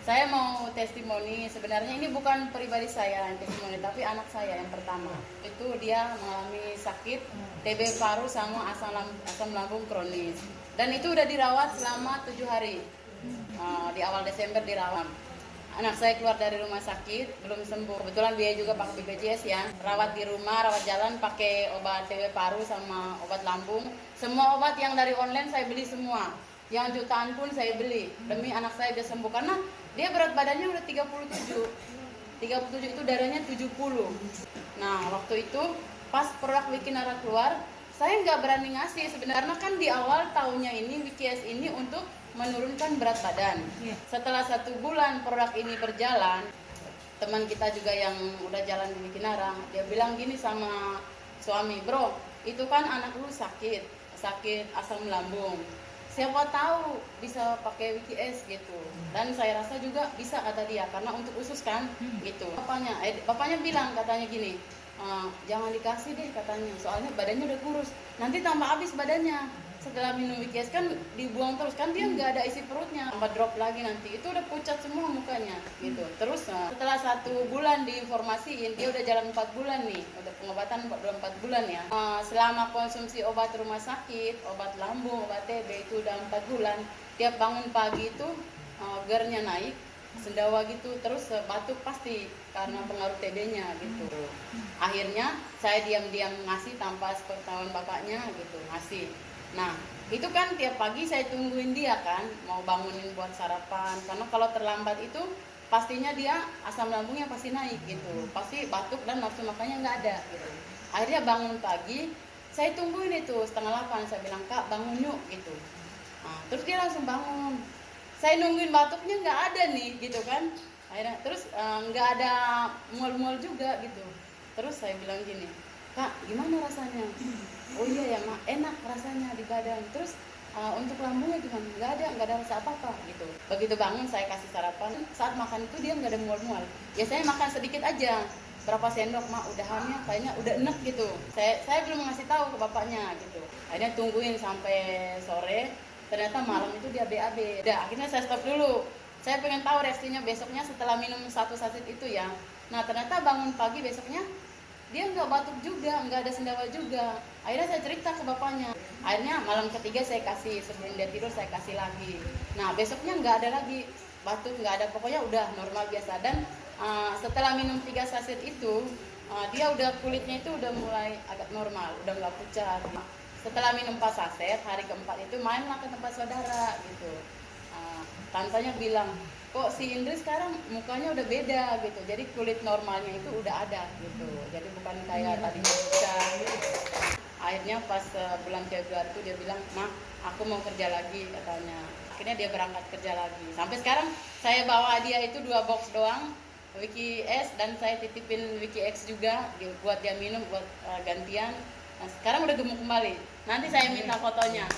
Saya mau testimoni, sebenarnya ini bukan pribadi saya yang testimoni, tapi anak saya yang pertama. Itu dia mengalami sakit TB paru sama asam lambung kronis. Dan itu udah dirawat selama 7 hari. Di awal Desember dirawat. Anak saya keluar dari rumah sakit, belum sembuh. Kebetulan dia juga pakai BPJS ya. Rawat di rumah, rawat jalan pakai obat TB paru sama obat lambung. Semua obat yang dari online saya beli semua. Yang jutaan pun saya beli demi anak saya bisa sembuh, karena dia berat badannya udah 37 itu darahnya 70. Nah waktu itu pas produk Wikinara keluar, saya nggak berani ngasih sebenarnya, kan di awal tahunnya ini WKS ini untuk menurunkan berat badan. Setelah 1 bulan produk ini berjalan, teman kita juga yang udah jalan di Wikinara, dia bilang gini sama suami, bro itu kan anak lu sakit asam lambung, siapa tahu bisa pakai WKS gitu. Dan saya rasa juga bisa kata dia, karena untuk usus kan gitu. Bapaknya bilang katanya gini, jangan dikasih deh katanya, soalnya badannya udah kurus, nanti tambah habis badannya. Setelah minum WKS kan dibuang terus, kan dia nggak ada isi perutnya, tambah drop lagi, nanti itu udah pucat semua mukanya gitu. Terus setelah 1 bulan diinformasiin, dia udah jalan 4 bulan nih, udah pengobatan 4 bulan ya. Selama konsumsi obat rumah sakit, obat lambung, obat TB itu udah 4 bulan, tiap bangun pagi itu gernya naik, sendawa gitu, terus batuk pasti karena pengaruh TB-nya gitu. Akhirnya saya diam-diam ngasih tanpa sepengetahuan bapaknya gitu, ngasih. Nah itu kan tiap pagi saya tungguin dia kan, mau bangunin buat sarapan, karena kalau terlambat itu pastinya dia asam lambungnya pasti naik gitu, pasti batuk dan nafsu makannya nggak ada gitu. Akhirnya bangun pagi, saya tungguin itu 7:30, saya bilang kak bangun yuk gitu. Terus dia langsung bangun, saya nungguin batuknya nggak ada nih gitu kan. Akhirnya terus nggak ada mual-mual juga gitu. Terus saya bilang gini, kak gimana rasanya? Oh iya ya mak, enak rasanya di badan. Terus untuk lambungnya gimana? Nggak ada rasa apa-apa gitu. Begitu bangun saya kasih sarapan, saat makan itu dia nggak ada mual-mual. Biasanya makan sedikit aja, berapa sendok mak, udahannya kayaknya udah enak gitu. Saya belum ngasih tahu ke bapaknya gitu. Akhirnya tungguin sampai sore, ternyata malam itu dia BAB. Udah akhirnya saya stop dulu. Saya pengen tahu reaksinya besoknya setelah minum 1 saset itu ya. Nah ternyata bangun pagi besoknya dia nggak batuk juga, nggak ada sendawa juga. Akhirnya saya cerita ke bapaknya. Akhirnya malam ketiga saya kasih, sebelum dia tidur saya kasih lagi. Nah besoknya nggak ada lagi batuk, nggak ada, pokoknya udah normal biasa. Dan setelah minum 3 saset itu, dia udah kulitnya itu udah mulai agak normal, udah nggak pucat. Setelah minum 4 saset, hari keempat itu mainlah ke tempat saudara gitu. Tantanya bilang, kok si Indri sekarang mukanya udah beda gitu, jadi kulit normalnya itu udah ada gitu, jadi bukan kayak tadinya pucat. Akhirnya pas bulan Februari itu dia bilang, mak aku mau kerja lagi katanya. Akhirnya dia berangkat kerja lagi. Sampai sekarang saya bawa dia itu 2 box doang WKS, dan saya titipin WKX juga buat dia minum buat gantian. Nah sekarang udah gemuk kembali, nanti saya minta fotonya.